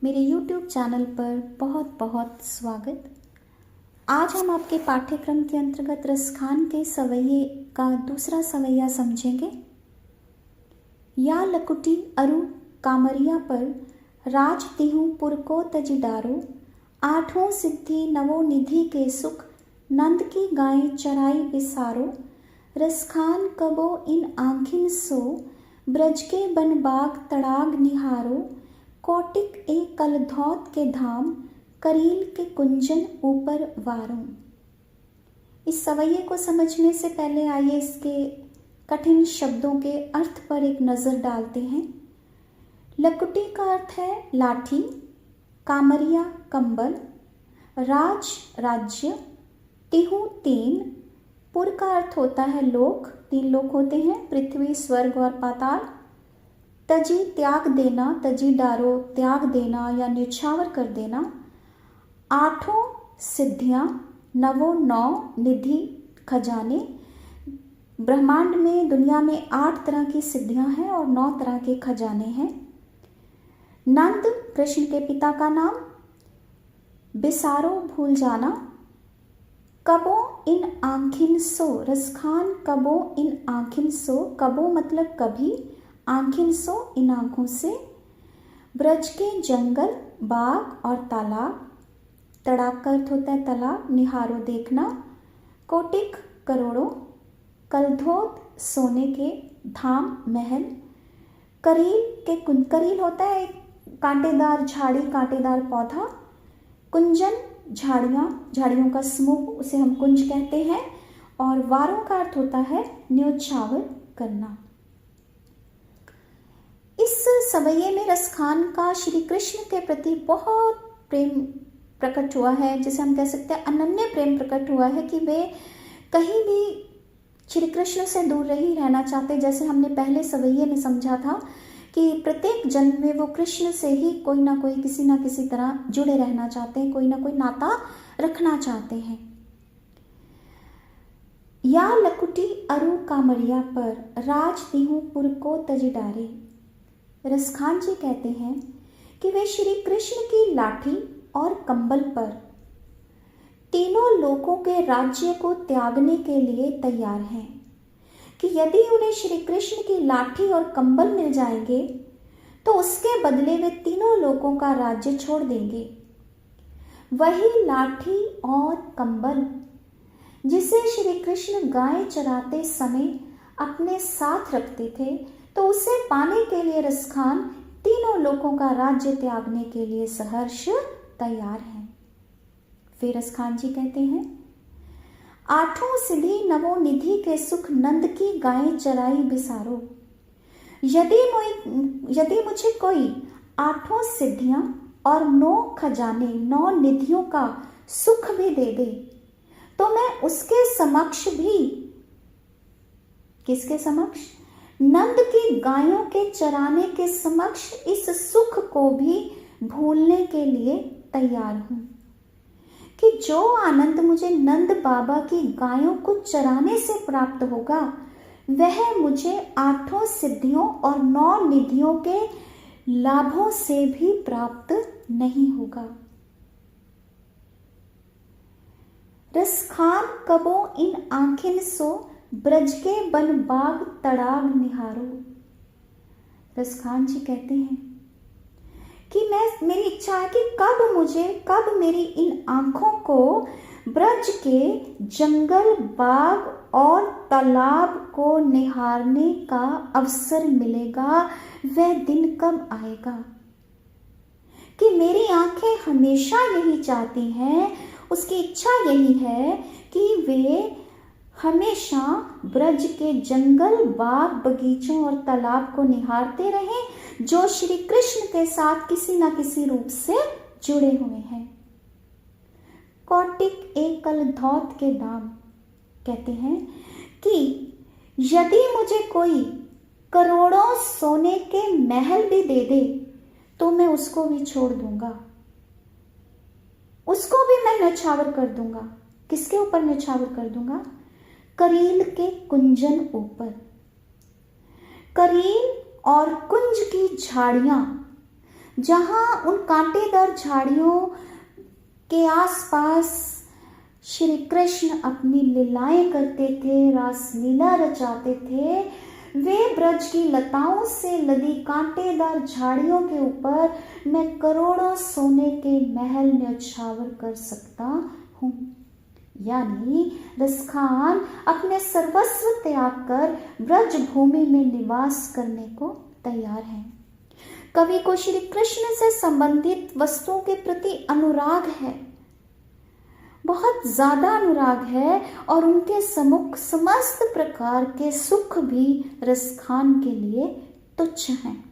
मेरे YouTube channel पर बहुत बहुत स्वागत। आज हम आपके पाठ्यक्रम के अंतर्गत रसखान के सवैये का दूसरा सवैया समझेंगे। या लकुटी अरु कामरिया पर राज तिहु पुरको तजि डारो, आठों सिद्धि नवो निधि के सुख, नंद की गाय चराई बिसारो, रसखान कबो इन आँखिन सो, ब्रज के बन बाग तड़ाग निहारो, कोटिक ए कलधौत के धाम, करील के कुंजन ऊपर वारों। इस सवैये को समझने से पहले आइए इसके कठिन शब्दों के अर्थ पर एक नज़र डालते हैं। लकुटी का अर्थ है लाठी, कामरिया कंबल, राज राज्य, तिहु तीन, पुर का अर्थ होता है लोक, तीन लोक होते हैं पृथ्वी स्वर्ग और पाताल, तजी त्याग देना, तजी डारो त्याग देना या न्यौछावर कर देना, आठों सिद्धियां, नवो नौ निधि खजाने। ब्रह्मांड में दुनिया में 8 तरह की सिद्धियां हैं और 9 तरह के खजाने हैं। नंद कृष्ण के पिता का नाम, बिसारो भूल जाना, कबो इन आँखिन सो, रसखान कबो इन आँखिन सो, कबो मतलब कभी, आँखिन सो इन आँखों से, ब्रज के जंगल बाग और तालाब, तड़ाक का अर्थ होता है तालाब, निहारो देखना, कोटिक करोड़ों, कलधोत सोने के, धाम महल, करील होता है एक कांटेदार झाड़ी, कांटेदार पौधा, कुंजन झाड़ियों का समूह, उसे हम कुंज कहते हैं, और वारों का अर्थ होता है न्यौछावर करना। इस सवैये में रसखान का श्री कृष्ण के प्रति बहुत प्रेम प्रकट हुआ है, जिसे हम कह सकते हैं अनन्य प्रेम प्रकट हुआ है कि वे कहीं भी श्री कृष्ण से दूर नहीं रहना चाहते। जैसे हमने पहले सवैये में समझा था कि प्रत्येक जन्म में वो कृष्ण से ही कोई ना कोई किसी ना किसी तरह जुड़े रहना चाहते हैं, कोई ना कोई नाता रखना चाहते हैं। या लकुटी अरु कामरिया पर राज तिहु पुर को तजि डारे, रसखान जी कहते हैं कि वे श्री कृष्ण की लाठी और कंबल पर तीनों लोकों के राज्य को त्यागने के लिए तैयार हैं, कि यदि उन्हें श्री कृष्ण की लाठी और कंबल मिल जाएंगे तो उसके बदले वे तीनों लोकों का राज्य छोड़ देंगे। वही लाठी और कंबल जिसे श्री कृष्ण गाय चराते समय अपने साथ रखते थे, तो उसे पाने के लिए रसखान तीनों लोकों का राज्य त्यागने के लिए सहर्ष तैयार है। फिर रसखान जी कहते हैं, आठों सिद्धि नवो निधि के सुख, नंद की गाय चराई बिसारो। यदि मुझे कोई 8 सिद्धियां और 9 खजाने, 9 निधियों का सुख भी दे दे, तो मैं उसके समक्ष भी, किसके समक्ष? नंद की गायों के चराने के समक्ष इस सुख को भी भूलने के लिए तैयार हूं, कि जो आनंद मुझे नंद बाबा की गायों को चराने से प्राप्त होगा, वह मुझे 8 सिद्धियों और 9 निधियों के लाभों से भी प्राप्त नहीं होगा। रसखान कबो इन आँखिन सो, ब्रज के बन बाग तड़ाग निहारो। रसखान जी कहते हैं कि मेरी इच्छा है कि कब मेरी इन आंखों को ब्रज के जंगल बाग और तालाब को निहारने का अवसर मिलेगा, वह दिन कब आएगा। कि मेरी आंखें हमेशा यही चाहती हैं, उसकी इच्छा यही है कि वे हमेशा ब्रज के जंगल बाग बगीचों और तालाब को निहारते रहें, जो श्री कृष्ण के साथ किसी न किसी रूप से जुड़े हुए हैं। कौटिक एक कलधौत के दाम कहते हैं कि यदि मुझे कोई करोड़ों सोने के महल भी दे दे, तो मैं उसको भी छोड़ दूंगा, उसको भी मैं न्यौछावर कर दूंगा। किसके ऊपर न्यौछावर कर दूंगा? करील के कुंजन ऊपर। करील और कुंज की झाड़ियां जहाँ उन कांटेदार झाड़ियों के आसपास श्री कृष्ण अपनी लीलाएं करते थे, रासलीला रचाते थे, वे ब्रज की लताओं से लदी कांटेदार झाड़ियों के ऊपर मैं करोड़ों सोने के महल न्यौछावर कर सकता हूँ। यानी रसखान अपने सर्वस्व त्याग कर ब्रज भूमि में निवास करने को तैयार है। कवि को श्री कृष्ण से संबंधित वस्तुओं के प्रति अनुराग है, बहुत ज्यादा अनुराग है, और उनके सम्मुख समस्त प्रकार के सुख भी रसखान के लिए तुच्छ हैं।